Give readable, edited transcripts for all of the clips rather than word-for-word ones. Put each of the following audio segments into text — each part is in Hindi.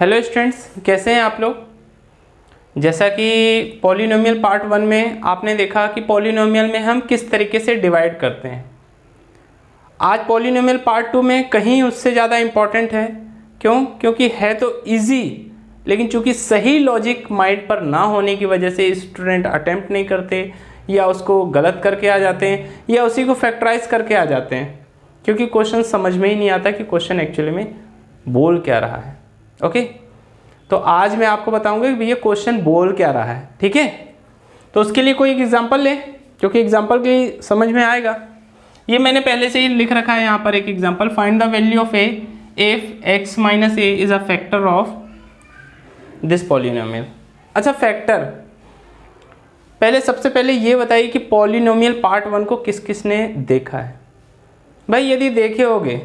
हेलो स्टूडेंट्स, कैसे हैं आप लोग। जैसा कि पॉलिनोमियल पार्ट 1 में आपने देखा कि पॉलिनोमियल में हम किस तरीके से डिवाइड करते हैं। आज पॉलिनोमियल पार्ट 2 में कहीं उससे ज़्यादा इम्पॉर्टेंट है। क्यों? क्योंकि है तो इजी, लेकिन चूंकि सही लॉजिक माइंड पर ना होने की वजह से स्टूडेंट अटेम्प्ट नहीं करते या उसको गलत करके आ जाते हैं या उसी को फैक्टराइज करके आ जाते हैं, क्योंकि क्वेश्चन समझ में ही नहीं आता कि क्वेश्चन एक्चुअली में बोल क्या रहा है। ओके, तो आज मैं आपको बताऊंगा कि भैया क्वेश्चन बोल क्या रहा है। ठीक है, तो उसके लिए कोई एक एग्जांपल ले, क्योंकि एग्जांपल की समझ में आएगा। ये मैंने पहले से ही लिख रखा है यहाँ पर एक example, find the value of A if x minus A is a factor of this polynomial. अच्छा, फैक्टर पहले सबसे पहले ये बताइए कि पॉलिनोमियल पार्ट 1 को किस किस ने देखा है। भाई यदि देखे होगे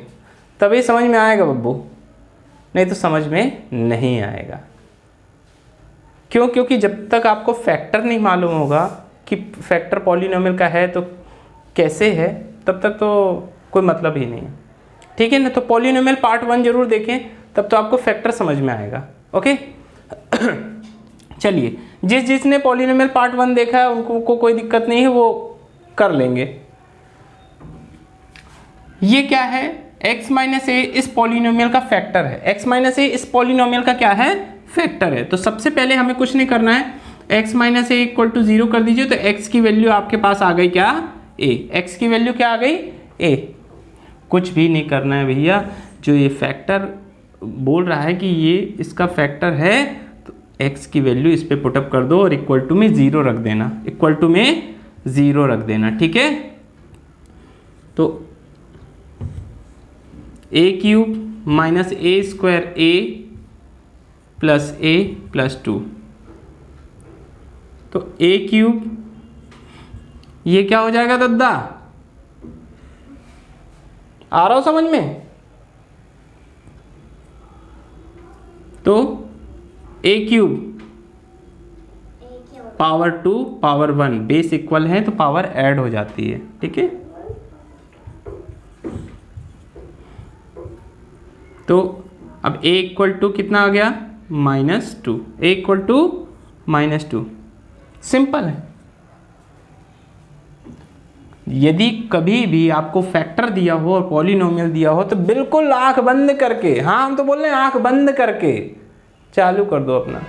तभी समझ में आएगा बब्बू, नहीं तो समझ में नहीं आएगा। क्यों? क्योंकि जब तक आपको फैक्टर नहीं मालूम होगा कि फैक्टर पॉलिनोमियल का है तो कैसे है, तब तक तो कोई मतलब ही नहीं है। ठीक है ना, तो पॉलिनोमियल पार्ट 1 जरूर देखें, तब तो आपको फैक्टर समझ में आएगा। ओके चलिए, जिसने पॉलिनोमियल पार्ट 1 देखा है उनको कोई दिक्कत नहीं है, वो कर लेंगे। ये क्या है? x माइनस ए इस पॉलिनोमियल का फैक्टर है। x माइनस ए इस पॉलिनोमियल का क्या है? फैक्टर है। तो सबसे पहले हमें कुछ नहीं करना है, x minus a equal to 0 कर दीजिए। तो x की वैल्यू आपके पास आ गई क्या? a। x की वैल्यू क्या आ गई? a। कुछ भी नहीं करना है भैया, जो ये फैक्टर बोल रहा है कि ये इसका फैक्टर है, तो x की वैल्यू इस पे पुटअप कर दो और इक्वल टू में 0 रख देना, इक्वल टू में 0 रख देना। ठीक है, तो a cube minus A square a plus a plus 2। तो a क्यूब ये क्या हो जाएगा दद्दा? आ रहा हो समझ में? तो a cube power 2 power 1, base equal है तो पावर ऐड हो जाती है। ठीक है, तो अब a इक्वल टू कितना आ गया? -2। a equal to -2। सिंपल है। यदि कभी भी आपको फैक्टर दिया हो और पॉलिनोमियल दिया हो तो बिल्कुल आंख बंद करके, हाँ हम तो बोल रहे हैं आंख बंद करके चालू कर दो अपना,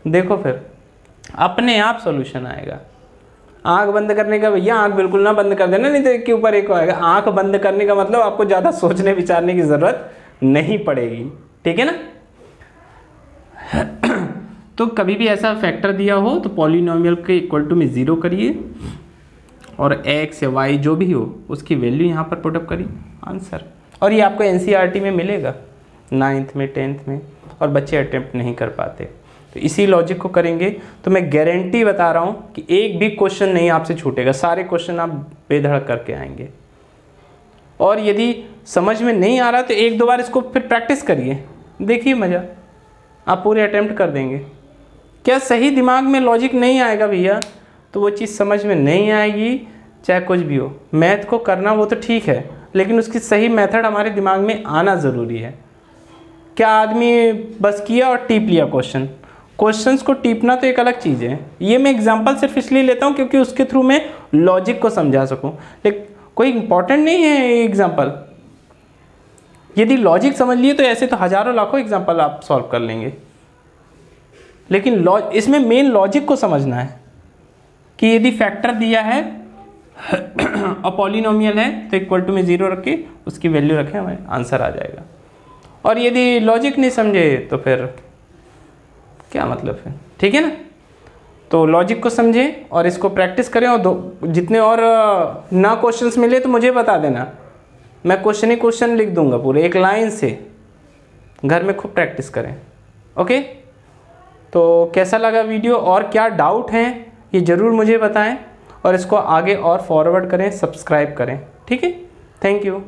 देखो फिर अपने आप सॉल्यूशन आएगा। आंख बंद करने का भैया आंख बिल्कुल ना बंद कर देना, नहीं तो एक के ऊपर एक आएगा। आंख बंद करने का मतलब आपको ज़्यादा सोचने विचारने की ज़रूरत नहीं पड़ेगी। ठीक है ना, तो कभी भी ऐसा फैक्टर दिया हो तो पॉलिनोमियल के इक्वल टू में 0 करिए और x या y जो भी हो उसकी वैल्यू यहाँ पर पुटअप करिए, आंसर। और ये आपको एनसीईआरटी में मिलेगा 9th में 10th में, और बच्चे अटेम्प्ट नहीं कर पाते। तो इसी लॉजिक को करेंगे तो मैं गारंटी बता रहा हूँ कि एक भी क्वेश्चन नहीं आपसे छूटेगा, सारे क्वेश्चन आप बेधड़क करके आएंगे। और यदि समझ में नहीं आ रहा तो एक दो बार इसको फिर प्रैक्टिस करिए, देखिए मज़ा, आप पूरे अटेम्प्ट कर देंगे। क्या सही दिमाग में लॉजिक नहीं आएगा भैया तो वो चीज़ समझ में नहीं आएगी, चाहे कुछ भी हो। मैथ को करना वो तो ठीक है, लेकिन उसकी सही मेथड हमारे दिमाग में आना ज़रूरी है। क्या आदमी बस किया और टीप लिया क्वेश्चंस को टीपना तो एक अलग चीज़ है। ये मैं एग्जांपल सिर्फ इसलिए लेता हूँ क्योंकि उसके थ्रू मैं लॉजिक को समझा सकूँ, लेकिन कोई इंपॉर्टेंट नहीं है ये एग्जाम्पल। यदि लॉजिक समझ लिए तो ऐसे तो हज़ारों लाखों एग्जाम्पल आप सॉल्व कर लेंगे, लेकिन इसमें मेन लॉजिक को समझना है कि यदि फैक्टर दिया है और पॉलिनोमियल है तो इक्वल टू में 0 रख के उसकी वैल्यू रखें, हमें आंसर आ जाएगा। और यदि लॉजिक नहीं समझे तो फिर क्या मतलब है। ठीक है ना, तो लॉजिक को समझें और इसको प्रैक्टिस करें, और जितने और ना क्वेश्चंस मिले तो मुझे बता देना, मैं क्वेश्चन ही क्वेश्चन लिख दूंगा पूरे एक लाइन से। घर में खूब प्रैक्टिस करें। ओके, तो कैसा लगा वीडियो और क्या डाउट हैं ये ज़रूर मुझे बताएं, और इसको आगे और फॉरवर्ड करें, सब्सक्राइब करें। ठीक है, थैंक यू।